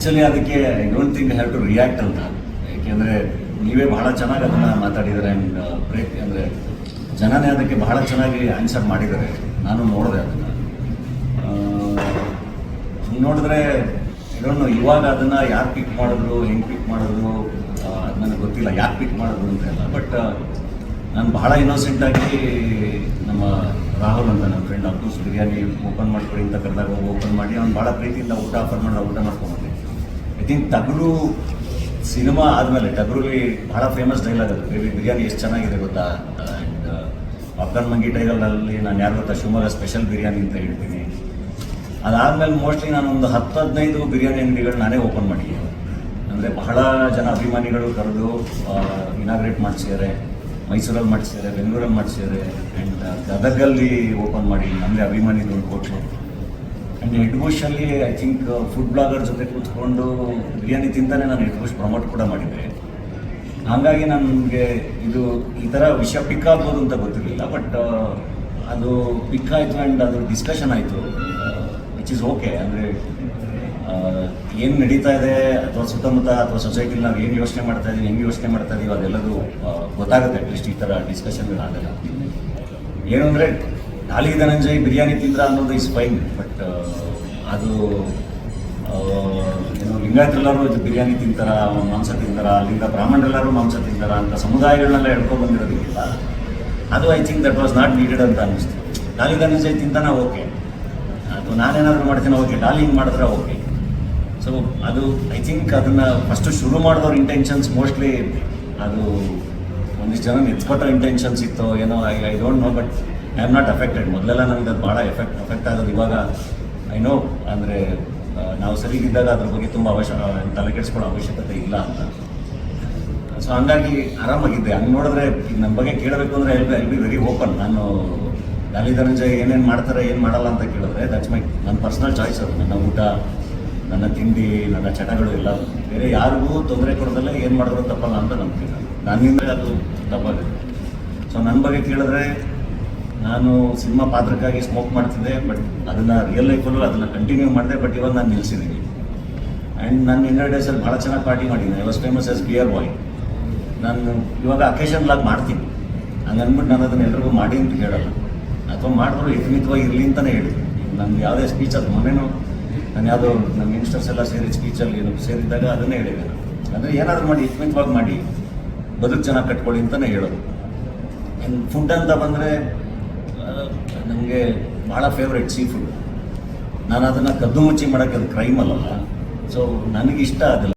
Actually ಅದಕ್ಕೆ I don't think have to react ಅಂತ. ಯಾಕೆಂದರೆ ನೀವೇ ಬಹಳ ಚೆನ್ನಾಗಿ ಅದನ್ನು ಮಾತಾಡಿದ್ದಾರೆ. ಆ್ಯಂಡ್ ಬ್ರೇಕ್ ಅಂದರೆ ಜನನೇ ಅದಕ್ಕೆ ಬಹಳ ಚೆನ್ನಾಗಿ ಆನ್ಸರ್ ಮಾಡಿದ್ದಾರೆ. ನಾನು ನೋಡಿದೆ ಅದನ್ನು. ನೋಡಿದ್ರೆ ಐ ಡೋಂಟ್ ನೋ ಇವಾಗ ಅದನ್ನು ಯಾರು ಪಿಕ್ ಮಾಡಿದ್ರು, ಹೆಂಗೆ ಪಿಕ್ ಮಾಡಿದ್ರು ಅದು ನನಗೆ ಗೊತ್ತಿಲ್ಲ, ಯಾಕೆ ಪಿಕ್ ಮಾಡಿದ್ರು ಅಂತೆಲ್ಲ. ಬಟ್ ನಾನು ಬಹಳ ಇನ್ನೋಸೆಂಟಾಗಿ ನಮ್ಮ ರಾಹುಲ್ ಅಂತ ನನ್ನ ಫ್ರೆಂಡ್ ಅಬ್ದೂಸ್ ಬಿರಿಯಾನಿ ಓಪನ್ ಮಾಡ್ಕೊಡಿ ಅಂತ ಕರೆದಾಗ ಓಪನ್ ಮಾಡಿ ಅವ್ನು ಭಾಳ ಪ್ರೀತಿಯಿಂದ ಊಟ ಆಫರ್ ಮಾಡಿ ಊಟ ಮಾಡ್ಕೊಂಡ್ಬಂದೆ. ಐ ಥಿಂಕ್ ಟಗರು ಸಿನಿಮಾ ಆದಮೇಲೆ ಟಗರಲ್ಲಿ ಭಾಳ ಫೇಮಸ್ ಡೈಲಾಗ್ ಅದು, ಬಿರಿಯಾನಿ ಎಷ್ಟು ಚೆನ್ನಾಗಿದೆ ಗೊತ್ತಾ. ಆ್ಯಂಡ್ ಪಾಪ್ಕಾರ್ನ್ ಮಂಗಿ ಟೈಗಲ್ಲಿ ನಾನು ಯಾರು ಗೊತ್ತಾ ಶಿವಮೊಗ್ಗ ಸ್ಪೆಷಲ್ ಬಿರಿಯಾನಿ ಅಂತ ಹೇಳ್ತೀನಿ. ಅದಾದಮೇಲೆ ಮೋಸ್ಟ್ಲಿ ನಾನೊಂದು 10-15 ಬಿರಿಯಾನಿ ಅಂಗಡಿಗಳು ನಾನೇ ಓಪನ್ ಮಾಡಿದ್ದೀನಿ. ಅಂದರೆ ಬಹಳ ಜನ ಅಭಿಮಾನಿಗಳು ಕರೆದು ಇನಾಗ್ರೇಟ್ ಮಾಡಿಸಿದ್ದಾರೆ, ಮೈಸೂರಲ್ಲಿ ಮಾಡಿಸಿದ್ದಾರೆ, ಬೆಂಗಳೂರಲ್ಲಿ ಮಾಡಿಸಿದ್ದಾರೆ. ಆ್ಯಂಡ್ ಗದಗಲ್ಲಿ ಓಪನ್ ಮಾಡಿ ನಮ್ಮದೇ ಅಭಿಮಾನಿಗಳು ಕೊಟ್ಟರು. ಆ್ಯಂಡ್ ಹೆಡ್ ಬುಷಲ್ಲಿ ಐ ಥಿಂಕ್ ಫುಡ್ ಬ್ಲಾಗರ್ ಜೊತೆ ಕೂತ್ಕೊಂಡು ಬಿರಿಯಾನಿ ತಿಂತಾನೆ ನಾನು ಹೆಡ್ ಬುಷ್ ಪ್ರಮೋಟ್ ಕೂಡ ಮಾಡಿದ್ದೆ. ಹಾಗಾಗಿ ನನಗೆ ಇದು ಈ ಥರ ವಿಷಯ ಪಿಕ್ ಆಗ್ಬೋದು ಅಂತ ಗೊತ್ತಿರಲಿಲ್ಲ. ಬಟ್ ಅದು ಪಿಕ್ ಆಯಿತು ಆ್ಯಂಡ್ ಅದು ಡಿಸ್ಕಷನ್ ಆಯಿತು, ವಿಚ್ ಈಸ್ ಓಕೆ. ಅಂದರೆ ಏನು ನಡೀತಾ ಇದೆ ಅಥವಾ ಸುತ್ತಮುತ್ತ ಅಥವಾ ಸೊಸೈಟಿಲಿ ನಾವು ಏನು ಯೋಚನೆ ಮಾಡ್ತಾ ಇದ್ದೀವಿ, ಹೆಂಗೆ ಯೋಚನೆ ಮಾಡ್ತಾ ಇದ್ದೀವಿ ಅದೆಲ್ಲದು ಗೊತ್ತಾಗುತ್ತೆ ಅಟ್ಲೀಸ್ಟ್ ಈ ಥರ ಡಿಸ್ಕಷನ್ಗಳಾಗಲ್ಲ. ಏನು ಅಂದರೆ ಡಾಲಿ ಧನಂಜಯ್ ಬಿರಿಯಾನಿ ತಿಂದ್ರ ಅನ್ನೋದು ಇಸ್ ಫೈನ್. ಬಟ್ ಅದು ಏನು ಲಿಂಗಾಯತರೆಲ್ಲರೂ ಬಿರಿಯಾನಿ ತಿಂತಾರ, ಮಾಂಸ ತಿಂತಾರ, ಅಲ್ಲಿಂದ ಬ್ರಾಹ್ಮಣರೆಲ್ಲರೂ ಮಾಂಸ ತಿಂತಾರ ಅಂತ ಸಮುದಾಯಗಳನ್ನೆಲ್ಲ ಹೇಳ್ಕೊಂಡು ಬಂದಿರೋದಿಲ್ಲ. ಅದು I think that was not needed ಅಂತ ಅನ್ನಿಸ್ತು. ಡಾಲಿ ಧನಂಜಯ್ ತಿಂತಾನ ಓಕೆ, ಅಥವಾ ನಾನೇನಾದರೂ ಮಾಡ್ತೀನಿ ಓಕೆ, ಡಾಲಿ ಹಿಂಗೆ ಮಾಡಿದ್ರೆ ಓಕೆ. ಸೊ ಅದು ಐ ಥಿಂಕ್ ಅದನ್ನು ಫಸ್ಟು ಶುರು ಮಾಡಿದವ್ರ ಇಂಟೆನ್ಷನ್ಸ್ ಮೋಸ್ಟ್ಲಿ ಅದು ಒಂದಿಷ್ಟು ಜನ ಎತ್ಕೊಟ್ಟೋ ಇಂಟೆನ್ಷನ್ಸ್ ಇತ್ತು ಏನೋ. I don't know, but I am not affected. ಮೊದಲೆಲ್ಲ ನನಗೆ ಅದು ಭಾಳ ಎಫೆಕ್ಟ್ ಆಗೋದು. ಇವಾಗ ಐ ನೋ ಅಂದರೆ ನಾವು ಸರಿಗಿದ್ದಾಗ ಅದ್ರ ಬಗ್ಗೆ ತುಂಬ ತಲೆ ಕೆಡಿಸ್ಕೊಳ್ಳೋ ಅವಶ್ಯಕತೆ ಇಲ್ಲ ಅಂತ. ಸೊ ಹಂಗಾಗಿ ಆರಾಮಾಗಿದ್ದೆ. ಹಂಗೆ ನೋಡಿದ್ರೆ ಈಗ ನನ್ನ ಬಗ್ಗೆ ಕೇಳಬೇಕು ಅಂದರೆ ಐ ಬಿ ವೆರಿ ಓಪನ್. ನಾನು ಡಾಲಿ ಧನಂಜಯ್ ಏನೇನು ಮಾಡ್ತಾರೆ ಏನು ಮಾಡಲ್ಲ ಅಂತ ಕೇಳಿದ್ರೆ ದಟ್ಸ್ ಮೈ ನನ್ನ ಪರ್ಸ್ನಲ್ ಚಾಯ್ಸ್. ಅದು ನನ್ನ ಊಟ, ನನ್ನ ತಿಂಡಿ, ನನ್ನ ಚಟಗಳು ಎಲ್ಲ ಬೇರೆ ಯಾರಿಗೂ ತೊಂದರೆ ಕೊಡೋದಲ್ಲ. ಏನು ಮಾಡಿದ್ರು ತಪ್ಪಲ್ಲ ಅಂತ ನಂಬ್ತೀನಿ. ನನ್ನಿಂದ ಅದು ತಪ್ಪಾಗಿದೆ. ಸೊ ನನ್ನ ಬಗ್ಗೆ ಕೇಳಿದ್ರೆ ನಾನು ಸಿನಿಮಾ ಪಾತ್ರಕ್ಕಾಗಿ ಸ್ಮೋಕ್ ಮಾಡ್ತಿದ್ದೆ, ಬಟ್ ಅದನ್ನು ರಿಯಲ್ ಲೈಫಲ್ಲೂ ಅದನ್ನು ಕಂಟಿನ್ಯೂ ಮಾಡಿದೆ. ಬಟ್ ಇವಾಗ ನಾನು ನಿಲ್ಲಿಸಿದ್ದೀನಿ. ಆ್ಯಂಡ್ ನಾನು ಇನ್ನರ್ ಡೇಸಲ್ಲಿ ಭಾಳ ಚೆನ್ನಾಗಿ ಪಾರ್ಟಿ ಮಾಡಿದ್ದೀನಿ. I was famous as beer boy. ನಾನು ಇವಾಗ ಅಕೇಶನ್ಲಾಗಿ ಮಾಡ್ತೀನಿ. ಹಂಗೆ ಅಂದ್ಬಿಟ್ಟು ನಾನು ಅದನ್ನು ಎಲ್ರಿಗೂ ಮಾಡಿ ಅಂತ ಹೇಳಲ್ಲ, ಅಥವಾ ಮಾಡಿದ್ರು ಹಿತಮಿತವಾಗಿ ಇರಲಿ ಅಂತಲೇ ಹೇಳಿದ್ದೀನಿ. ನನಗೆ ಯಾವುದೇ ಸ್ಪೀಚ್ ಅದು ಮೊನ್ನೆನೂ ನಾನು ಯಾವುದೋ ನಮ್ಮ ಮಿನಿಸ್ಟರ್ಸ್ ಎಲ್ಲ ಸೇರಿ ಸ್ಪೀಚಲ್ಲಿ ಏನು ಸೇರಿದ್ದಾಗ ಅದನ್ನೇ ಹೇಳಿದೆ. ಅಂದರೆ ಏನಾದರೂ ಮಾಡಿ ಹಿತಮಿತವಾಗಿ ಮಾಡಿ ಬದುಕು ಚೆನ್ನಾಗಿ ಕಟ್ಕೊಳ್ಳಿ ಅಂತಲೇ ಹೇಳೋದು. ಇನ್ನು ಫುಡ್ ಅಂತ ಬಂದರೆ ನನಗೆ ಭಾಳ ಫೇವ್ರೇಟ್ ಸೀ ಫುಡ್. ನಾನು ಅದನ್ನು ಕದ್ದು ಮುಚ್ಚಿ ಮಾಡೋಕ್ಕೆ ಅದು ಕ್ರೈಮ್ ಅಲ್ಲ. ಸೊ ನನಗಿಷ್ಟ ಅದಲ್ಲ.